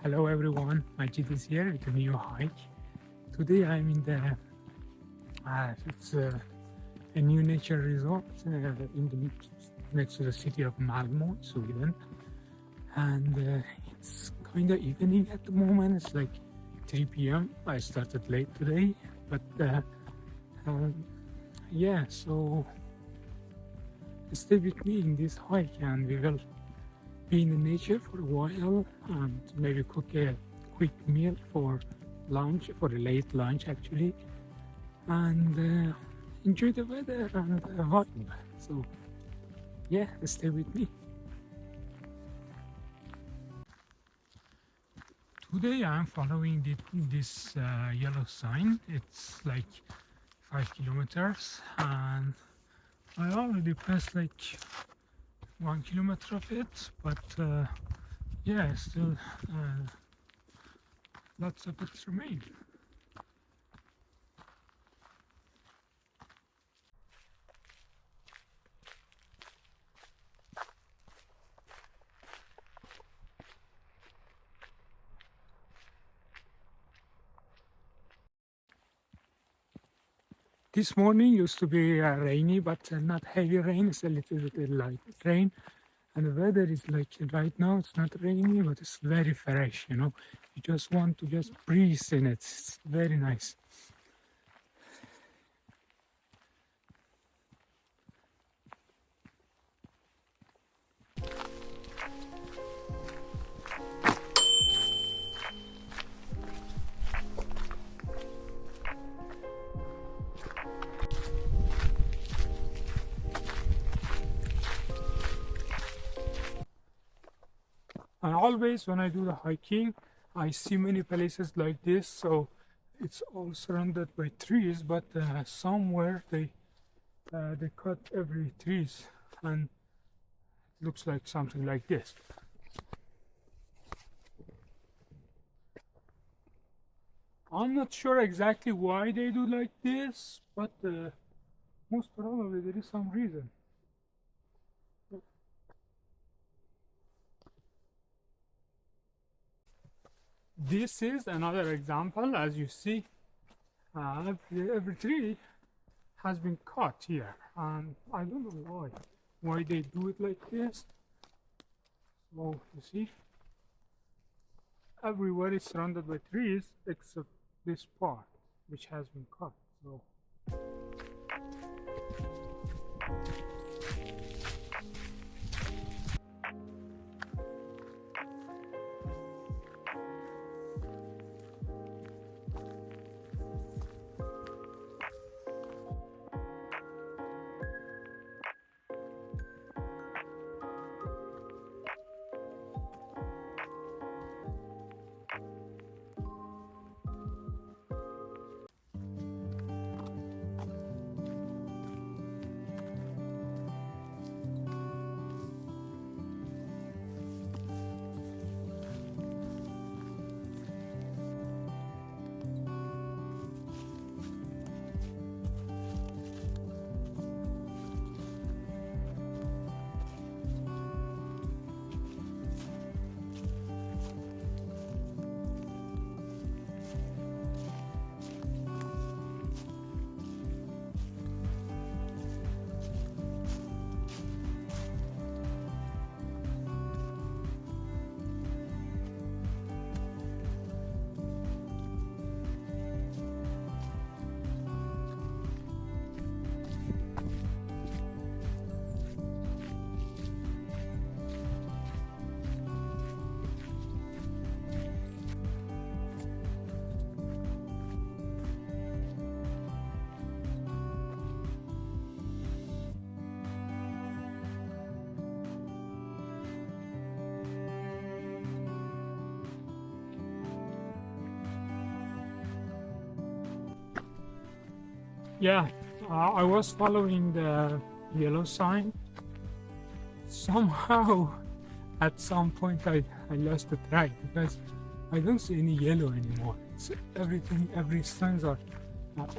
Hello everyone, Majid is here with a new hike. Today I'm in the it's a new nature resort next to the city of Malmö, Sweden, and it's kind of evening at the moment. It's like 3 p.m. I started late today, but yeah, so stay with me in this hike, and we will be in the nature for a while and maybe cook a quick meal for lunch, for a late lunch actually, and enjoy the weather and the vibe. So yeah, stay with me. Today I'm following this yellow sign. It's like 5 kilometers, and I already passed like 1 kilometer of it, but yeah, still lots of it remain. This morning used to be rainy, but not heavy rain. It's a little bit light rain, and the weather is like right now. It's not rainy, but it's very fresh. You just want to just breathe in it. It's very nice. And always when I do the hiking, I see many places like this. So it's all surrounded by trees, but somewhere they cut every trees, and it looks like something like this. I'm not sure exactly why they do like this, but most probably there is some reason. This is another example. As you see, every tree has been cut here, and I don't know why they do it like this. So you see, everywhere is surrounded by trees except this part, which has been cut. So yeah, I was following the yellow sign. Somehow, at some point, I lost the track because I don't see any yellow anymore. It's every signs are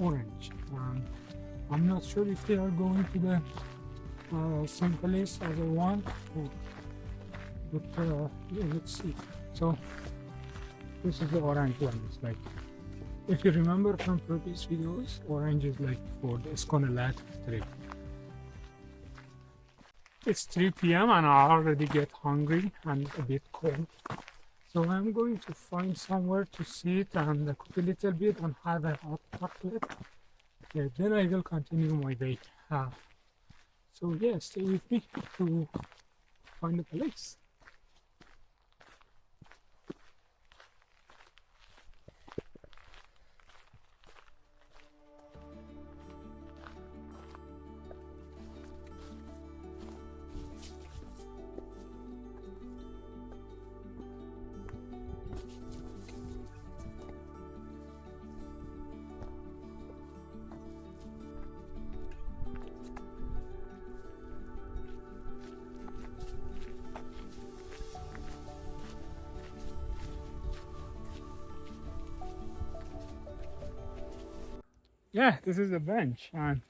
orange. I'm not sure if they are going to the same place as I want, but yeah, let's see. So This is the orange one. It's like, if you remember from previous videos, orange is like for the Skrylle trip. It's 3 p.m. and I already get hungry and a bit cold. So I'm going to find somewhere to sit and cook a little bit and have a hot chocolate. Yeah, then I will continue my day. So yeah, stay with me to find a place. Yeah, this is the bench and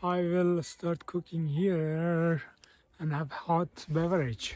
I will start cooking here and have hot beverage.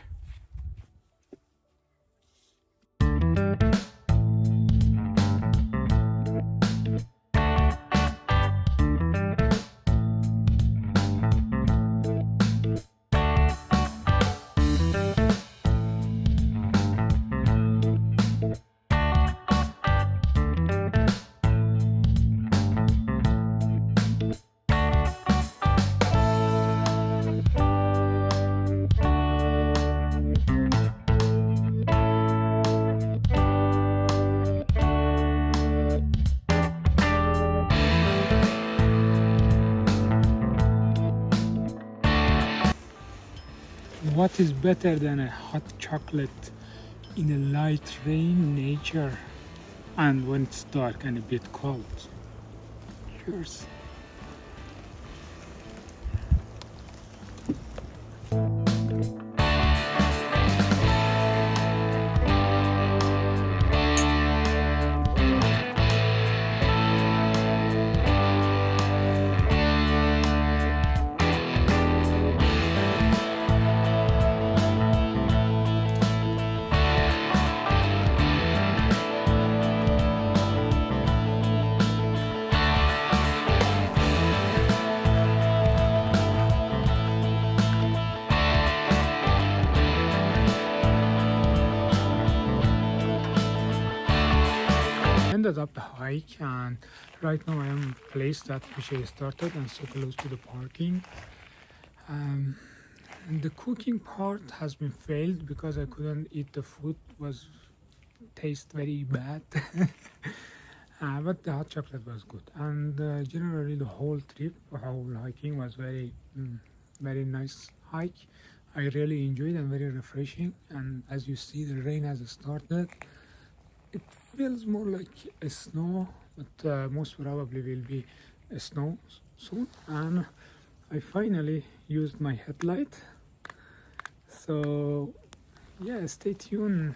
What is better than a hot chocolate in a light rain nature and when it's dark and a bit cold? Cheers. Ended up the hike and right now I am in a place that which I started and so close to the parking. And the cooking part has been failed because I couldn't eat the food, was taste very bad. But the hot chocolate was good and generally the whole trip, whole hiking was very nice hike. I really enjoyed and very refreshing, and as you see the rain has started. It feels more like a snow, but most probably will be a snow soon. And I finally used my headlight. So yeah, stay tuned